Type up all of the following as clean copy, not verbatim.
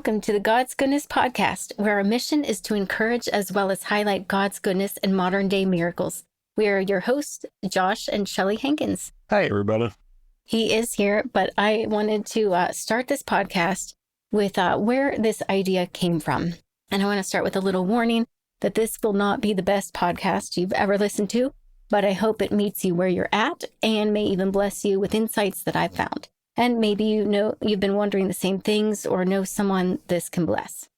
welcome to the God's Goodness Podcast, where our mission is to encourage as well as highlight God's goodness and modern day miracles. We are your hosts, Josh and Shelly Hankins. Hi, everybody. He is here, but I wanted to start this podcast with where this idea came from. And I want to start with a little warning that this will not be the best podcast you've ever listened to, but I hope it meets you where you're at and may even bless you with insights that I've found. And maybe you've been wondering the same things or know someone this can bless.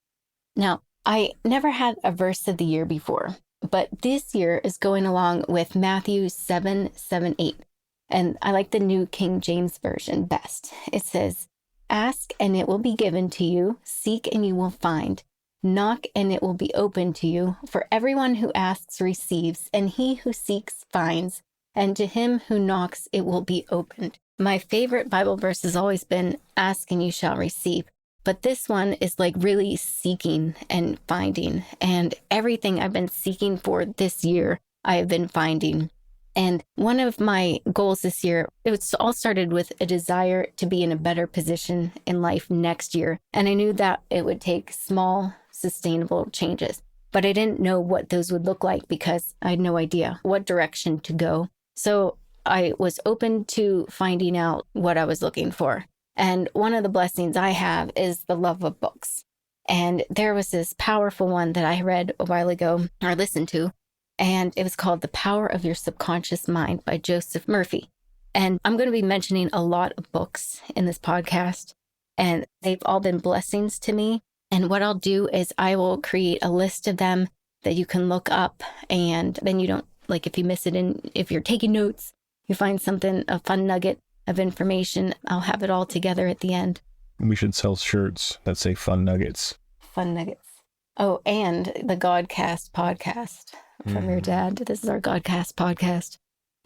Now, I never had a verse of the year before, but this year is going along with Matthew 7:8. And I like the New King James Version best. It says, "Ask and it will be given to you, seek and you will find, knock and it will be open to you. For everyone who asks receives, and he who seeks finds, and to him who knocks it will be opened." My favorite Bible verse has always been, "Ask and you shall receive." But this one is like really seeking and finding. And everything I've been seeking for this year, I have been finding. And one of my goals this year, it all started with a desire to be in a better position in life next year. And I knew that it would take small, sustainable changes. But I didn't know what those would look like because I had no idea what direction to go. So I was open to finding out what I was looking for. And one of the blessings I have is the love of books. And there was this powerful one that I read a while ago, or listened to, and it was called The Power of Your Subconscious Mind by Joseph Murphy. And I'm going to be mentioning a lot of books in this podcast, and they've all been blessings to me. And what I'll do is I will create a list of them that you can look up, and then you don't, like if you miss it if you're taking notes, you find something, a fun nugget of information, I'll have it all together at the end. We should sell shirts that say fun nuggets. Fun nuggets. Oh, and the Godcast podcast from your dad. This is our Godcast podcast.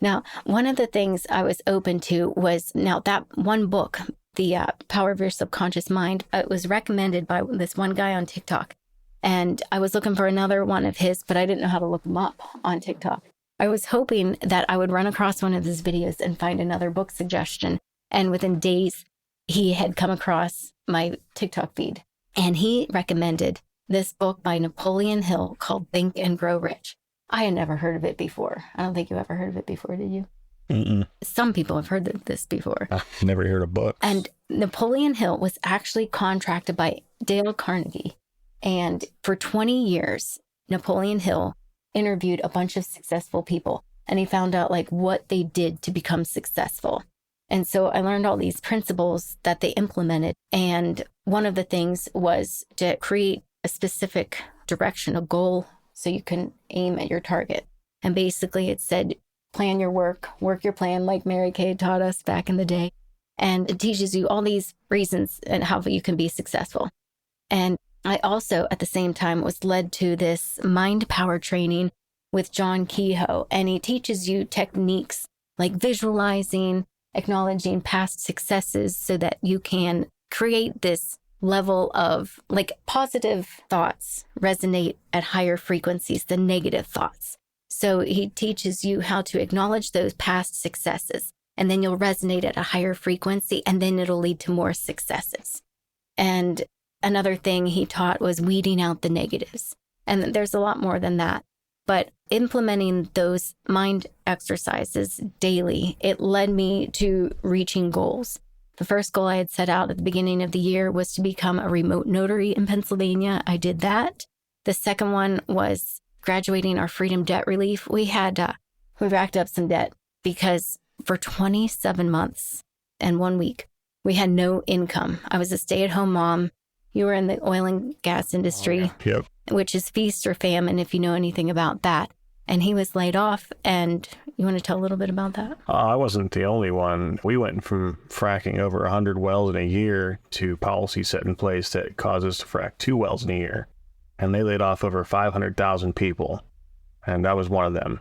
Now, one of the things I was open to was, now that one book, The Power of Your Subconscious Mind, it was recommended by this one guy on TikTok. And I was looking for another one of his, but I didn't know how to look him up on TikTok. I was hoping that I would run across one of his videos and find another book suggestion. And within days, he had come across my TikTok feed. And he recommended this book by Napoleon Hill called Think and Grow Rich. I had never heard of it before. I don't think you ever heard of it before, did you? Mm-mm. Some people have heard of this before. I've never heard of books. And Napoleon Hill was actually contracted by Dale Carnegie. And for 20 years, Napoleon Hill interviewed a bunch of successful people, and he found out like what they did to become successful. And so I learned all these principles that they implemented. And one of the things was to create a specific direction, a goal, so you can aim at your target. And basically it said, plan your work your plan, like Mary Kay taught us back in the day. And it teaches you all these reasons and how you can be successful. And I also, at the same time, was led to this mind power training with John Kehoe. And he teaches you techniques like visualizing, acknowledging past successes so that you can create this level of like positive thoughts resonate at higher frequencies than negative thoughts. So he teaches you how to acknowledge those past successes, and then you'll resonate at a higher frequency, and then it'll lead to more successes. And another thing he taught was weeding out the negatives. And there's a lot more than that. But implementing those mind exercises daily, it led me to reaching goals. The first goal I had set out at the beginning of the year was to become a remote notary in Pennsylvania. I did that. The second one was graduating our freedom debt relief. We racked up some debt because for 27 months and 1 week, we had no income. I was a stay-at-home mom. You were in the oil and gas industry, Yep. which is feast or famine if you know anything about that. And he was laid off. And you want to tell a little bit about that? I wasn't the only one. We went from fracking over 100 wells in a year to policy set in place that caused us to frack 2 wells in a year. And they laid off over 500,000 people. And I was one of them.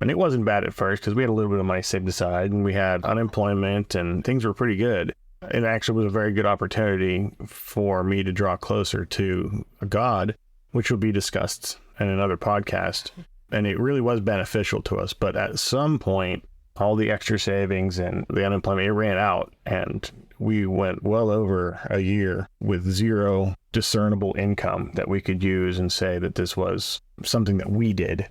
And it wasn't bad at first because we had a little bit of money saved aside and we had unemployment and things were pretty good. It actually was a very good opportunity for me to draw closer to God, which will be discussed in another podcast. And it really was beneficial to us. But at some point, all the extra savings and the unemployment, it ran out. And we went well over a year with zero discernible income that we could use and say that this was something that we did.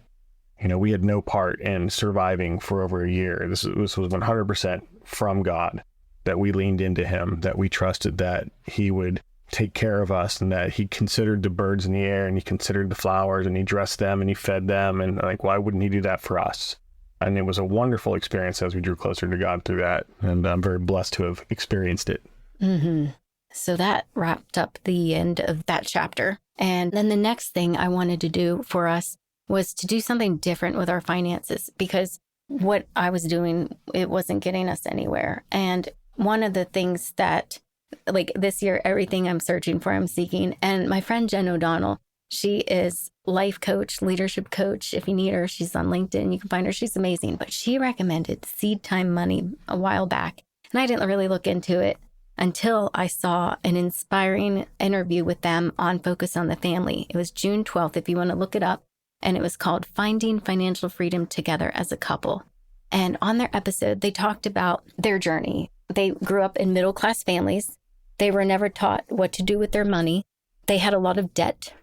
We had no part in surviving for over a year. This was 100% from God, that we leaned into him, that we trusted that he would take care of us, and that he considered the birds in the air, and he considered the flowers, and he dressed them, and he fed them. And why wouldn't he do that for us? And it was a wonderful experience as we drew closer to God through that. And I'm very blessed to have experienced it. Mm-hmm. So that wrapped up the end of that chapter. And then the next thing I wanted to do for us was to do something different with our finances, because what I was doing, it wasn't getting us anywhere. And one of the things that, this year, everything I'm searching for, I'm seeking. And my friend Jen O'Donnell, she is life coach, leadership coach. If you need her, she's on LinkedIn. You can find her. She's amazing. But she recommended Seedtime Money a while back. And I didn't really look into it until I saw an inspiring interview with them on Focus on the Family. It was June 12th, if you want to look it up. And it was called Finding Financial Freedom Together as a Couple. And on their episode, they talked about their journey. They grew up in middle-class families. They were never taught what to do with their money. They had a lot of debt,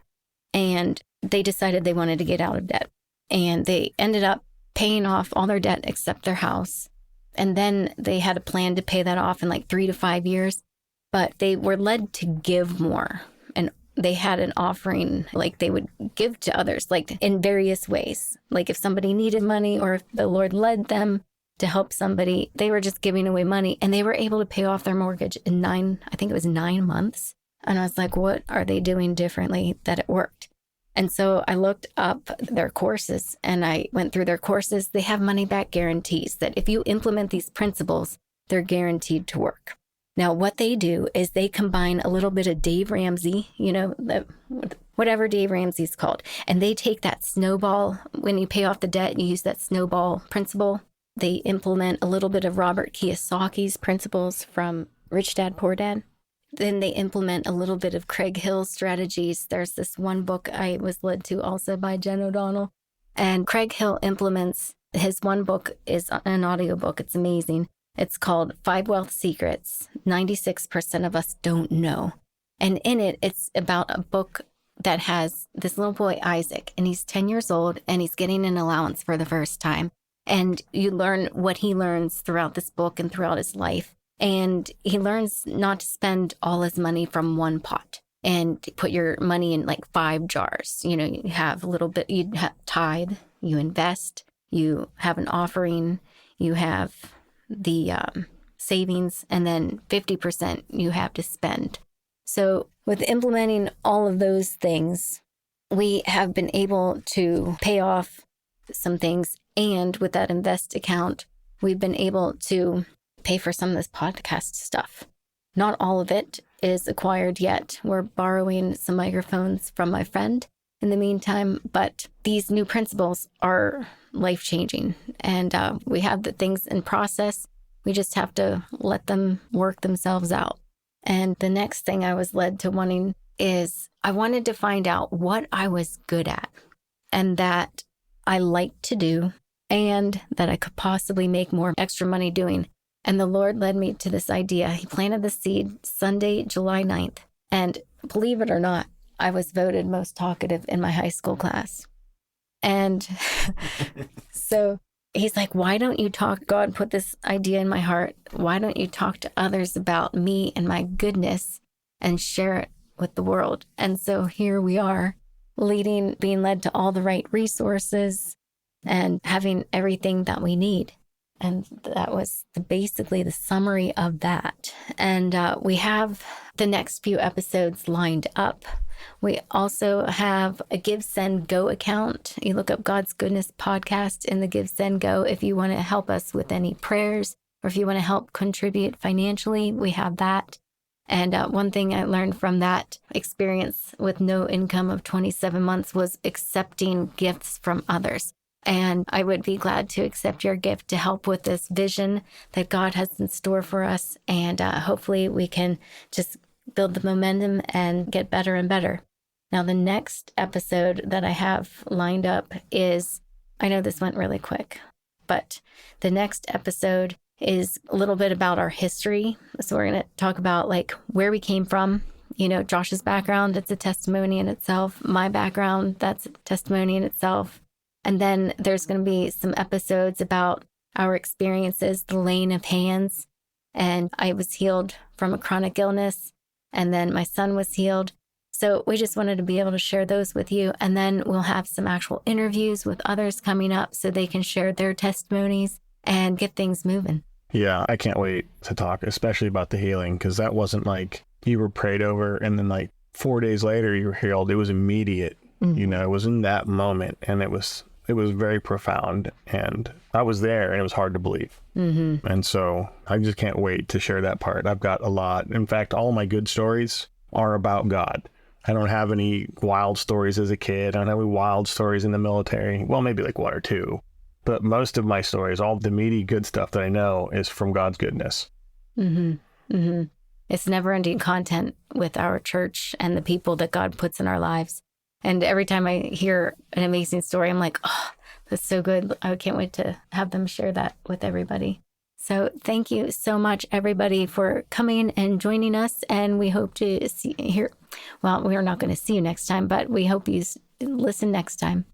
and they decided they wanted to get out of debt. And they ended up paying off all their debt except their house. And then they had a plan to pay that off in 3 to 5 years, but they were led to give more. And they had an offering, they would give to others, in various ways. If somebody needed money, or if the Lord led them to help somebody, they were just giving away money, and they were able to pay off their mortgage in 9 months. And I was like, what are they doing differently that it worked? And so I looked up their courses, and I went through their courses. They have money back guarantees that if you implement these principles, they're guaranteed to work. Now, what they do is they combine a little bit of Dave Ramsey, whatever Dave Ramsey's called, and they take that snowball. When you pay off the debt, you use that snowball principle. They implement a little bit of Robert Kiyosaki's principles from Rich Dad, Poor Dad. Then they implement a little bit of Craig Hill's strategies. There's this one book I was led to also by Jen O'Donnell. And Craig Hill implements, his one book is an audiobook. It's amazing. It's called 5 Wealth Secrets 96% of Us Don't Know. And in it, it's about a book that has this little boy, Isaac, and he's 10 years old, and he's getting an allowance for the first time. And you learn what he learns throughout this book and throughout his life. And he learns not to spend all his money from one pot and put your money in 5 jars. You have a little bit, you have tithe, you invest, you have an offering, you have the savings, and then 50% you have to spend. So with implementing all of those things, we have been able to pay off some things. And with that invest account, we've been able to pay for some of this podcast stuff. Not all of it is acquired yet. We're borrowing some microphones from my friend in the meantime, but these new principles are life-changing, and we have the things in process. We just have to let them work themselves out. And the next thing I was led to wanting is I wanted to find out what I was good at and that I liked to do and that I could possibly make more extra money doing. And the Lord led me to this idea. He planted the seed Sunday, July 9th. And believe it or not, I was voted most talkative in my high school class. And so he's like, why don't you talk? God put this idea in my heart. Why don't you talk to others about me and my goodness and share it with the world? And so here we are, being led to all the right resources and having everything that we need. And that was basically the summary of that. And we have the next few episodes lined up. We also have a Give, Send, Go account. You look up God's Goodness Podcast in the Give, Send, Go. If you want to help us with any prayers or if you want to help contribute financially, we have that. And one thing I learned from that experience with no income of 27 months was accepting gifts from others. And I would be glad to accept your gift to help with this vision that God has in store for us. And hopefully we can just build the momentum and get better and better. Now, the next episode that I have lined up is, I know this went really quick, but the next episode is a little bit about our history. So we're going to talk about like where we came from. You know, Josh's background, it's a testimony in itself. My background, that's a testimony in itself. And then there's going to be some episodes about our experiences, the laying of hands. And I was healed from a chronic illness. And then my son was healed. So we just wanted to be able to share those with you. And then we'll have some actual interviews with others coming up so they can share their testimonies and get things moving. Yeah, I can't wait to talk, especially about the healing, because that wasn't like you were prayed over and then like 4 days later you were healed. It was immediate. You know, it was in that moment, and it was very profound, and I was there, and it was hard to believe. And so I just can't wait to share that part. I've got a lot. In fact, all my good stories are about God. I don't have any wild stories as a kid. I don't have any wild stories in the military. Well, maybe like one or two. But most of my stories, all the meaty good stuff that I know, is from God's goodness. It's never-ending content with our church and the people that God puts in our lives. And every time I hear an amazing story, I'm like, oh, that's so good. I can't wait to have them share that with everybody. So thank you so much, everybody, for coming and joining us. And we hope to see you here. Well, we're not going to see you next time, but we hope you listen next time.